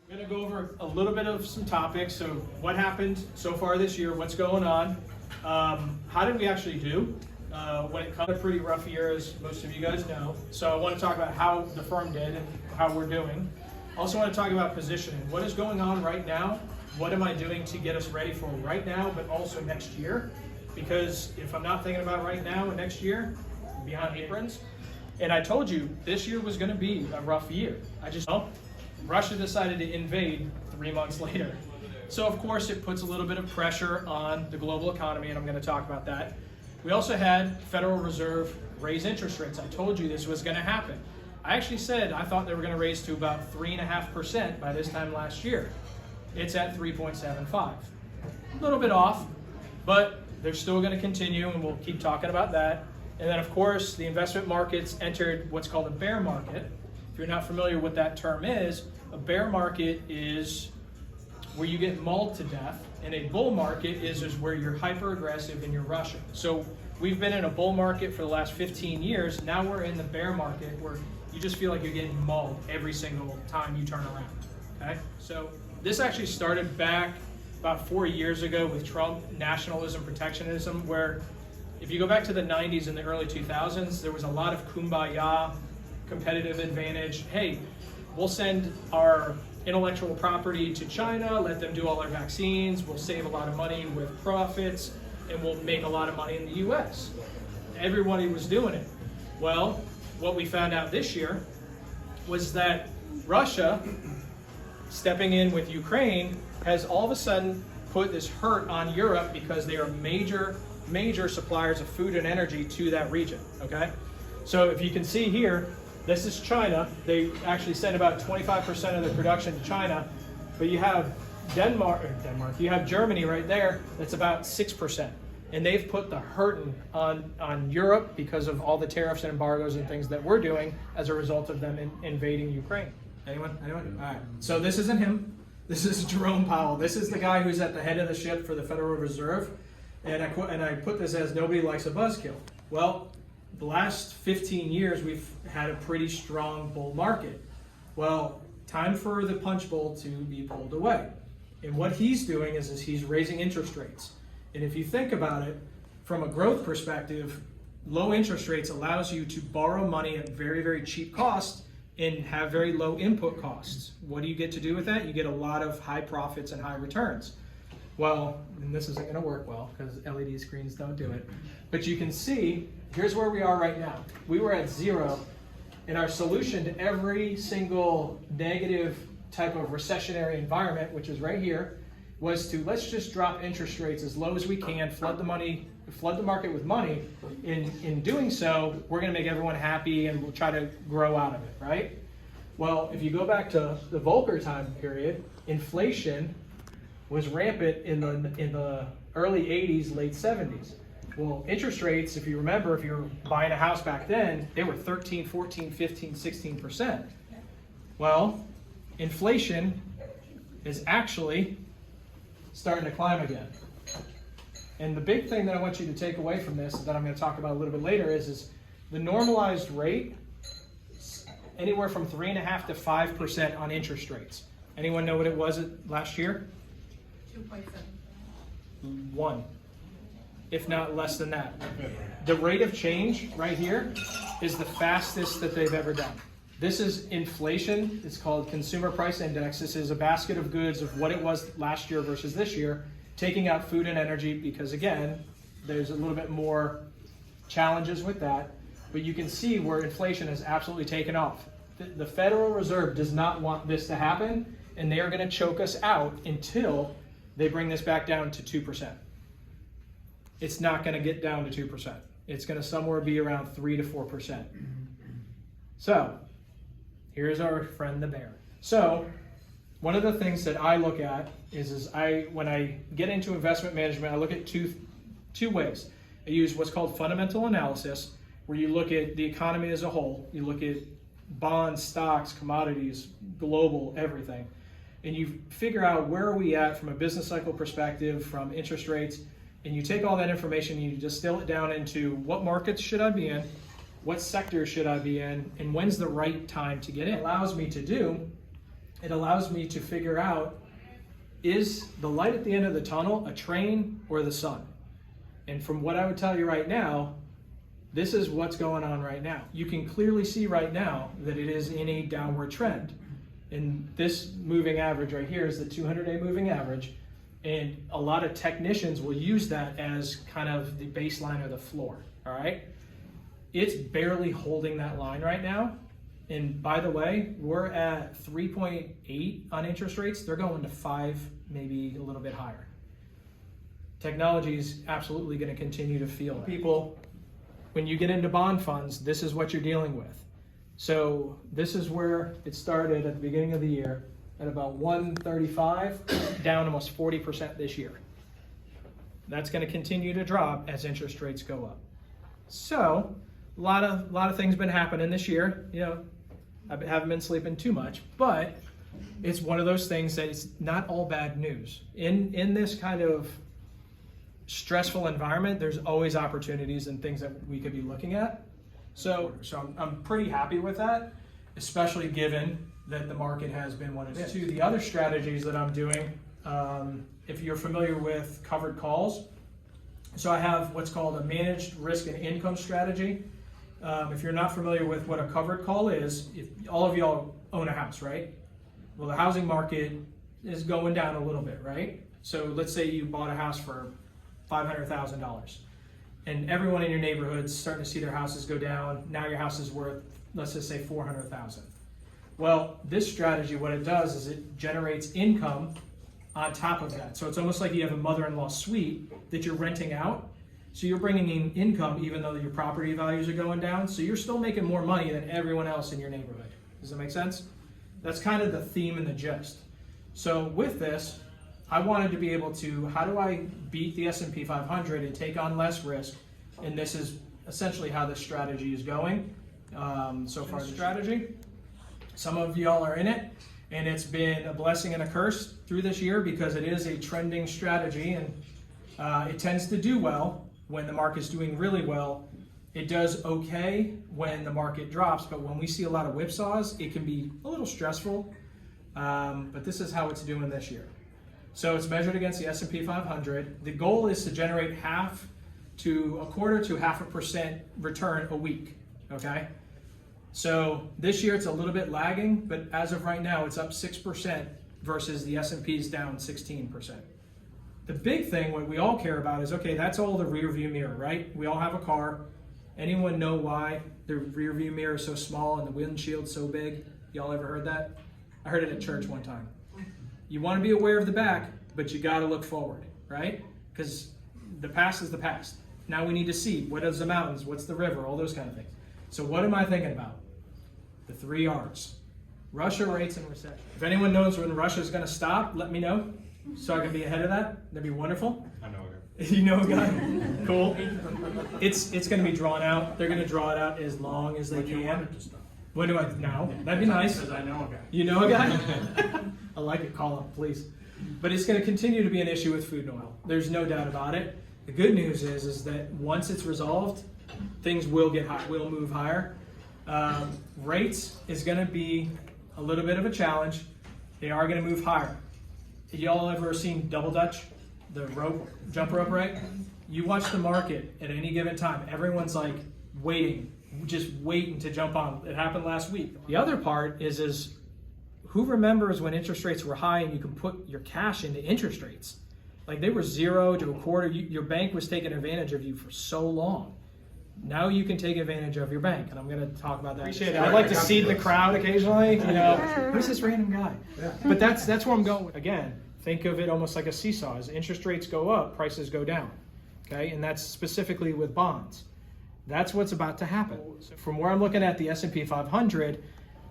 We're going to go over a little bit of some topics. So what happened so far this year, what's going on, how did we actually do when it comes to a pretty rough year, as most of you guys know. So I want to talk about how the firm did and how we're doing. Also want to talk about positioning. What is going on right now? What am I doing to get us ready for right now, but also next year? Because if I'm not thinking about right now and next year, I'm behind aprons. And I told you this year was going to be a rough year. Russia decided to invade 3 months later. So of course it puts a little bit of pressure on the global economy, and I'm going to talk about that. We also had Federal Reserve raise interest rates. I told you this was going to happen. I actually said I thought they were going to raise to about 3.5% by this time last year. It's at 3.75. A little bit off, but they're still going to continue, and we'll keep talking about that. And then of course the investment markets entered what's called a bear market. If you're not familiar with what that term is, a bear market is where you get mauled to death, and a bull market is where you're hyper aggressive and you're rushing. So we've been in a bull market for the last 15 years. Now we're in the bear market where you just feel like you're getting mauled every single time you turn around. Okay? So this actually started back about 4 years ago with Trump, nationalism, protectionism, where if you go back to the 90s and the early 2000s, there was a lot of kumbaya, competitive advantage. Hey, we'll send our intellectual property to China, let them do all our vaccines, we'll save a lot of money with profits, and we'll make a lot of money in the US. Everybody was doing it. Well, what we found out this year was that Russia, stepping in with Ukraine, has all of a sudden put this hurt on Europe because they are major suppliers of food and energy to that region, okay? So if you can see here, this is China. They actually send about 25% of their production to China, but you have you have Germany right there, that's about 6%. And they've put the hurting on Europe because of all the tariffs and embargoes and things that we're doing as a result of them invading Ukraine. Anyone? All right. So this isn't him. This is Jerome Powell. This is the guy who's at the head of the ship for the Federal Reserve. And I put this as nobody likes a buzzkill. Well, the last 15 years, we've had a pretty strong bull market. Well, time for the punch bowl to be pulled away. And what he's doing is he's raising interest rates. And if you think about it, from a growth perspective, low interest rates allows you to borrow money at very, very cheap cost and have very low input costs. What do you get to do with that? You get a lot of high profits and high returns. Well, and this isn't going to work well because LED screens don't do it. But you can see, here's where we are right now. We were at 0, and our solution to every single negative type of recessionary environment, which is right here, was to let's just drop interest rates as low as we can, flood the market with money. In doing so, we're going to make everyone happy, and we'll try to grow out of it, right? Well, if you go back to the Volcker time period, inflation was rampant in the early 80s, late 70s. Well, interest rates, if you remember, if you were buying a house back then, they were 13, 14, 15, 16%. Well, inflation is actually starting to climb again. And the big thing that I want you to take away from this, that I'm going to talk about a little bit later, is the normalized rate, anywhere from 3.5% to 5% on interest rates. Anyone know what it was last year? 2.7. 1, if not less than that. The rate of change right here is the fastest that they've ever done. This is inflation. It's called Consumer Price Index. This is a basket of goods of what it was last year versus this year, taking out food and energy because, again, there's a little bit more challenges with that. But you can see where inflation has absolutely taken off. The Federal Reserve does not want this to happen, and they are going to choke us out until they bring this back down to 2%. It's not going to get down to 2%. It's going to somewhere be around 3 to 4%. So here's our friend the bear. So one of the things that I look at is when I get into investment management, I look at two ways. I use what's called fundamental analysis, where you look at the economy as a whole. You look at bonds, stocks, commodities, global, everything. And you figure out where are we at from a business cycle perspective, from interest rates, and you take all that information and you distill it down into what markets should I be in, what sectors should I be in, and when's the right time to get in. It allows me to do it allows me to figure out, is the light at the end of the tunnel a train or the sun? And from what I would tell you right now, this is what's going on right now. You can clearly see right now that it is in a downward trend. And this moving average right here is the 200-day moving average. And a lot of technicians will use that as kind of the baseline or the floor, all right? It's barely holding that line right now. And by the way, we're at 3.8 on interest rates. They're going to 5, maybe a little bit higher. Technology is absolutely going to continue to feel it. People, when you get into bond funds, this is what you're dealing with. So this is where it started at the beginning of the year at about 135, down almost 40% this year. That's going to continue to drop as interest rates go up. So a lot of things been happening this year. You know, I haven't been sleeping too much, but it's one of those things that it's not all bad news. In this kind of stressful environment, there's always opportunities and things that we could be looking at. So I'm pretty happy with that, especially given that the market has been what it is. To the other strategies that I'm doing, if you're familiar with covered calls, so I have what's called a managed risk and income strategy. If you're not familiar with what a covered call is, if all of y'all own a house, right? Well, the housing market is going down a little bit, right? So let's say you bought a house for $500,000. And everyone in your neighborhood's starting to see their houses go down. Now your house is worth, let's just say, $400,000. Well, this strategy, what it does is it generates income on top of that. So it's almost like you have a mother-in-law suite that you're renting out. So you're bringing in income even though your property values are going down. So you're still making more money than everyone else in your neighborhood. Does that make sense? That's kind of the theme and the gist. So with this, I wanted to be able to, how do I beat the S&P 500 and take on less risk? And this is essentially how this strategy is going. So far, the strategy, some of y'all are in it, and it's been a blessing and a curse through this year because it is a trending strategy, and it tends to do well when the market's doing really well. It does okay when the market drops, but when we see a lot of whipsaws, it can be a little stressful. But this is how it's doing this year. So it's measured against the S&P 500. The goal is to generate half to a quarter to 0.5% return a week, okay? So this year it's a little bit lagging, but as of right now, it's up 6% versus the S&P's down 16%. The big thing, what we all care about is, okay, that's all the rear view mirror, right? We all have a car. Anyone know why the rear view mirror is so small and the windshield's so big? Y'all ever heard that? I heard it at church one time. You want to be aware of the back, but you got to look forward, right? Because the past is the past. Now we need to see, what is the mountains, what's the river, all those kind of things. So what am I thinking about? The 3 R's. Russia, rates, and recession. If anyone knows when Russia is going to stop, let me know so I can be ahead of that. That'd be wonderful. I know a guy. You know a guy? Cool. It's going to be drawn out. They're going to draw it out as long as they can. You want it to stop. When do I? Now? That'd be nice. Because I know a guy. You know a guy? I like it. Call him, please. But it's going to continue to be an issue with food and oil. There's no doubt about it. The good news is that once it's resolved, things will get high, will move higher. Rates is going to be a little bit of a challenge. They are going to move higher. Y'all ever seen Double Dutch, the rope, jump rope, right? You watch the market at any given time. Everyone's like waiting, just waiting to jump on. It happened last week. The other part is who remembers when interest rates were high and you could put your cash into interest rates? Like they were 0 to a quarter. Your bank was taking advantage of you for so long. Now you can take advantage of your bank, and I'm going to talk about that. Appreciate it. I'd like to seed the crowd occasionally. You know, who's this random guy? Yeah. But that's where I'm going with. Again, think of it almost like a seesaw. As interest rates go up, prices go down. Okay, and that's specifically with bonds. That's what's about to happen. From where I'm looking at the S&P 500,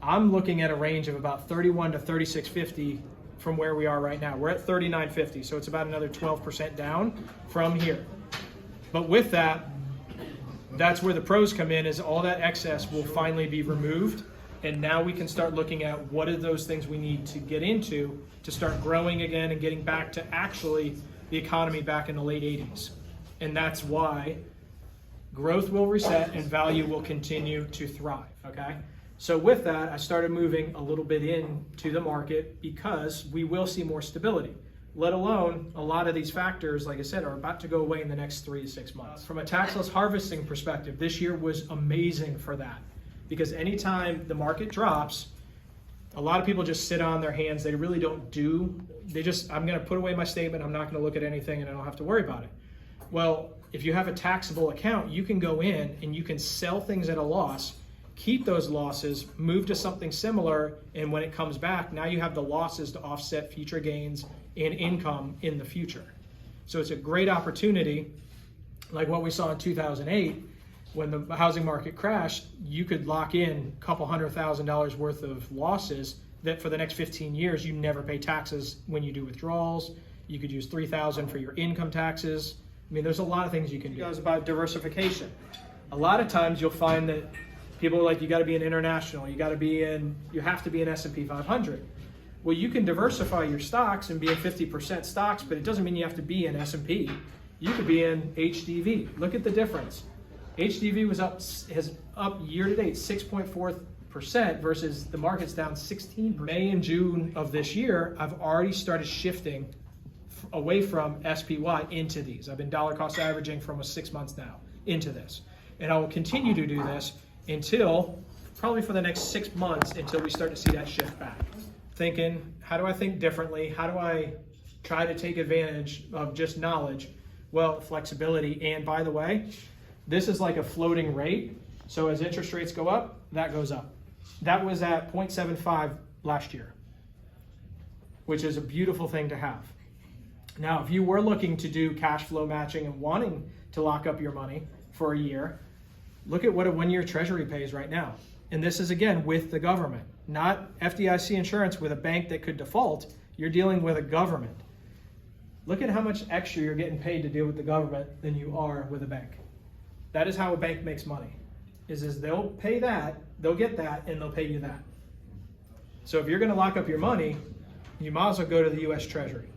I'm looking at a range of about 31 to 3650 from where we are right now. We're at 3950, so it's about another 12% down from here. But with that, that's where the pros come in, is all that excess will finally be removed. And now we can start looking at what are those things we need to get into to start growing again and getting back to actually the economy back in the late 80s. And that's why growth will reset and value will continue to thrive, okay? So with that, I started moving a little bit into the market because we will see more stability, let alone a lot of these factors, like I said, are about to go away in the next 3 to 6 months. From a taxless harvesting perspective, this year was amazing for that, because anytime the market drops, a lot of people just sit on their hands. They really don't do, I'm gonna put away my statement, I'm not gonna look at anything, and I don't have to worry about it. Well, if you have a taxable account, you can go in and you can sell things at a loss, keep those losses, move to something similar, and when it comes back, now you have the losses to offset future gains and income in the future. So it's a great opportunity, like what we saw in 2008, when the housing market crashed. You could lock in a couple $100,000 worth of losses that for the next 15 years, you never pay taxes when you do withdrawals. You could use $3,000 for your income taxes. I mean, there's a lot of things you can do. It's about diversification. A lot of times you'll find that people are like, you got to be an international, you have to be an S&P 500. Well, you can diversify your stocks and be in 50% stocks, but it doesn't mean you have to be in S&P. You could be in HDV. Look at the difference. HDV has up year to date 6.4% versus the market's down 16%. May and June of this year, I've already started shifting away from SPY into these. I've been dollar cost averaging for almost 6 months now into this. And I will continue to do this until probably for the next 6 months, until we start to see that shift back. Thinking, how do I think differently? How do I try to take advantage of just knowledge? Well, flexibility. And by the way, this is like a floating rate. So as interest rates go up, that goes up. That was at 0.75 last year, which is a beautiful thing to have. Now, if you were looking to do cash flow matching and wanting to lock up your money for a year, look at what a 1-year treasury pays right now. And this is, again, with the government, not FDIC insurance with a bank that could default. You're dealing with a government. Look at how much extra you're getting paid to deal with the government than you are with a bank. That is how a bank makes money, is they'll pay that, they'll get that, and they'll pay you that. So if you're going to lock up your money, you might as well go to the US Treasury.